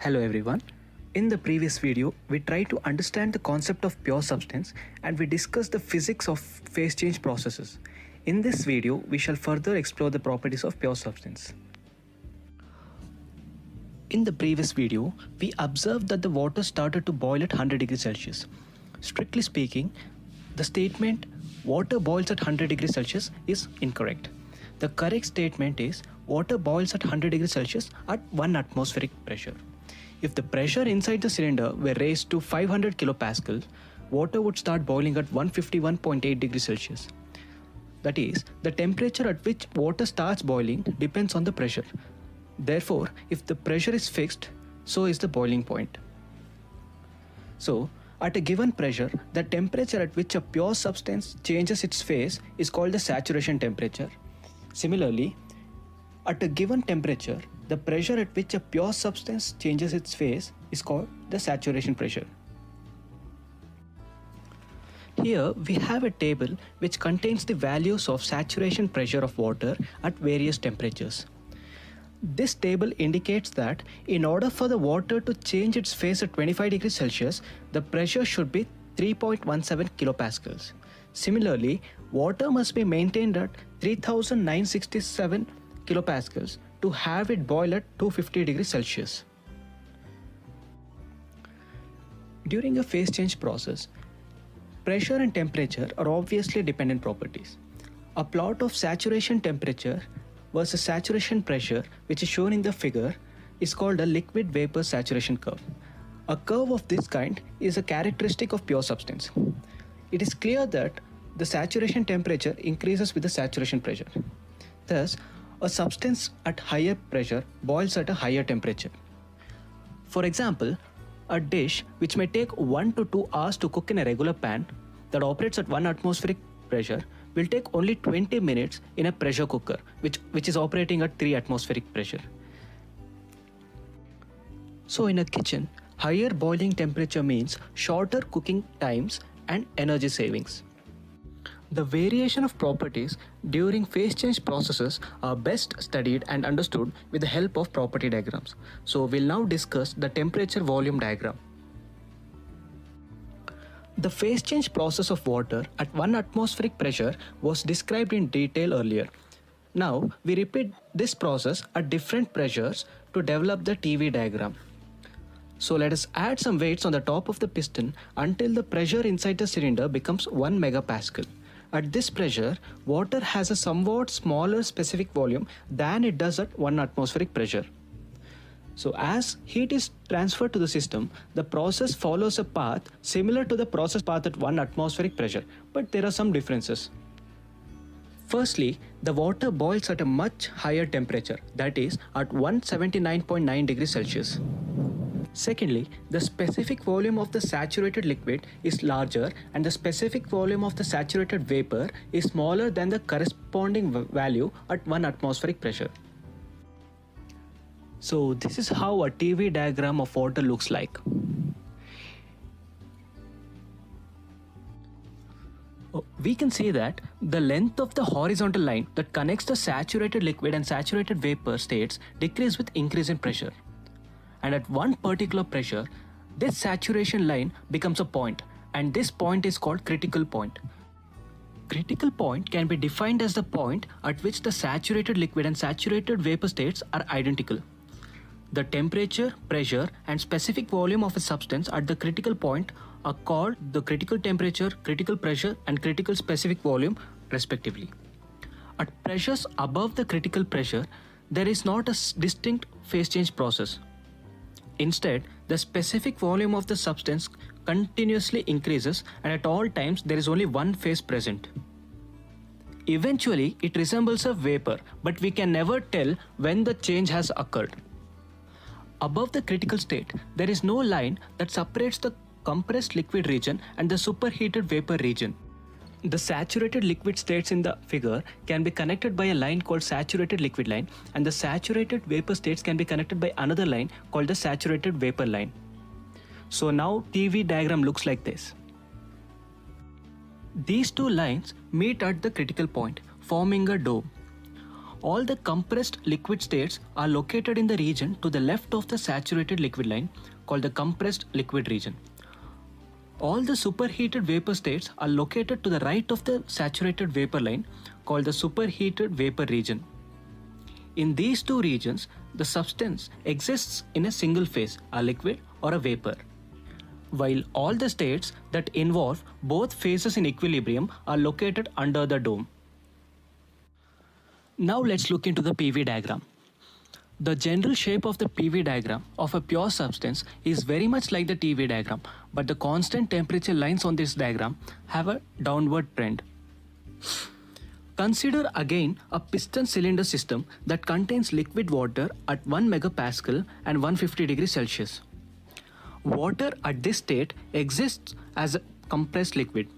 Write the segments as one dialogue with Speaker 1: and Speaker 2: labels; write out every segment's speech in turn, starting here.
Speaker 1: Hello everyone. In the previous video, we tried to understand the concept of pure substance and we discussed the physics of phase change processes. In this video, we shall further explore the properties of pure substance. In the previous video, we observed that the water started to boil at 100 degrees Celsius. Strictly speaking, the statement water boils at 100 degrees Celsius is incorrect. The correct statement is water boils at 100 degrees Celsius at 1 atmospheric pressure. If the pressure inside the cylinder were raised to 500 kilopascal, water would start boiling at 151.8 degrees Celsius. That is, the temperature at which water starts boiling depends on the pressure. Therefore, if the pressure is fixed, so is the boiling point. So, at a given pressure, the temperature at which a pure substance changes its phase is called the saturation temperature. Similarly, at a given temperature, the pressure at which a pure substance changes its phase is called the saturation pressure. Here we have a table which contains the values of saturation pressure of water at various temperatures. This table indicates that in order for the water to change its phase at 25 degrees Celsius, the pressure should be 3.17 kilopascals. Similarly, water must be maintained at 3967 kilopascals to have it boil at 250 degrees Celsius. During a phase change process, pressure and temperature are obviously dependent properties. A plot of saturation temperature versus saturation pressure, which is shown in the figure, is called a liquid vapor saturation curve. A curve of this kind is a characteristic of pure substance. It is clear that the saturation temperature increases with the saturation pressure. Thus, a substance at higher pressure boils at a higher temperature. For example, a dish which may take 1 to 2 hours to cook in a regular pan that operates at 1 atmospheric pressure will take only 20 minutes in a pressure cooker which is operating at 3 atmospheric pressure. So in a kitchen, higher boiling temperature means shorter cooking times and energy savings. The variation of properties during phase change processes are best studied and understood with the help of property diagrams. So we'll now discuss the temperature volume diagram. The phase change process of water at 1 atmospheric pressure was described in detail earlier. Now we repeat this process at different pressures to develop the TV diagram. So let us add some weights on the top of the piston until the pressure inside the cylinder becomes 1 megapascal. At this pressure, water has a somewhat smaller specific volume than it does at 1 atmospheric pressure. So as heat is transferred to the system, the process follows a path similar to the process path at 1 atmospheric pressure, but there are some differences. Firstly, the water boils at a much higher temperature, that is at 179.9 degrees Celsius. Secondly, the specific volume of the saturated liquid is larger and the specific volume of the saturated vapor is smaller than the corresponding value at 1 atmospheric pressure. So this is how a TV diagram of water looks like. We can see that the length of the horizontal line that connects the saturated liquid and saturated vapor states decrease with increase in pressure. And at one particular pressure, this saturation line becomes a point, and this point is called critical point. Critical point can be defined as the point at which the saturated liquid and saturated vapor states are identical. The temperature, pressure, and specific volume of a substance at the critical point are called the critical temperature, critical pressure, and critical specific volume, respectively. At pressures above the critical pressure, there is not a distinct phase change process. Instead, the specific volume of the substance continuously increases and at all times there is only one phase present. Eventually, it resembles a vapor, but we can never tell when the change has occurred. Above the critical state, there is no line that separates the compressed liquid region and the superheated vapor region. The saturated liquid states in the figure can be connected by a line called saturated liquid line, and the saturated vapor states can be connected by another line called the saturated vapor line. So now TV diagram looks like this. These two lines meet at the critical point, forming a dome. All the compressed liquid states are located in the region to the left of the saturated liquid line called the compressed liquid region. All the superheated vapor states are located to the right of the saturated vapor line called the superheated vapor region. In these two regions, the substance exists in a single phase, a liquid or a vapor, while all the states that involve both phases in equilibrium are located under the dome. Now let's look into the PV diagram. The general shape of the PV diagram of a pure substance is very much like the TV diagram, but the constant temperature lines on this diagram have a downward trend. Consider again a piston cylinder system that contains liquid water at 1 megapascal and 150 degrees Celsius. Water at this state exists as a compressed liquid.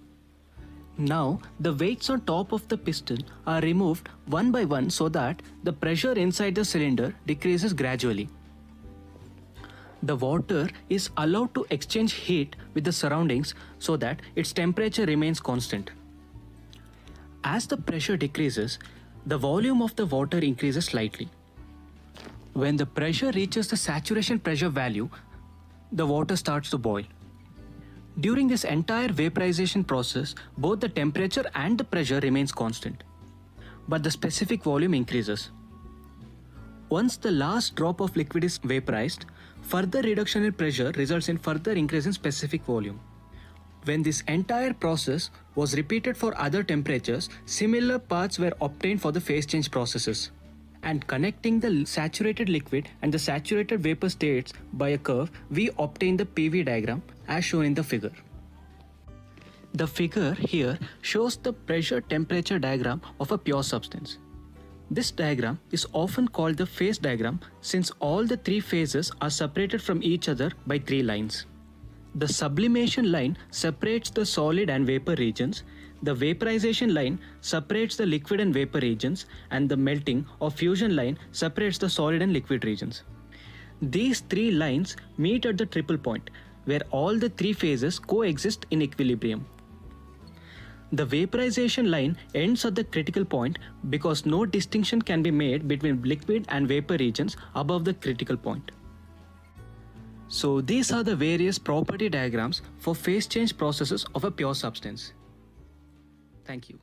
Speaker 1: Now, the weights on top of the piston are removed one by one so that the pressure inside the cylinder decreases gradually. The water is allowed to exchange heat with the surroundings so that its temperature remains constant. As the pressure decreases, the volume of the water increases slightly. When the pressure reaches the saturation pressure value, the water starts to boil. During this entire vaporization process, both the temperature and the pressure remains constant, but the specific volume increases. Once the last drop of liquid is vaporized, further reduction in pressure results in further increase in specific volume. When this entire process was repeated for other temperatures, similar paths were obtained for the phase change processes. And connecting the saturated liquid and the saturated vapor states by a curve, we obtain the PV diagram as shown in the figure. The figure here shows the pressure temperature diagram of a pure substance. This diagram is often called the phase diagram since all the three phases are separated from each other by three lines. The sublimation line separates the solid and vapor regions, the vaporization line separates the liquid and vapor regions, and the melting or fusion line separates the solid and liquid regions. These three lines meet at the triple point, where all the three phases coexist in equilibrium. The vaporization line ends at the critical point because no distinction can be made between liquid and vapor regions above the critical point. So these are the various property diagrams for phase change processes of a pure substance. Thank you.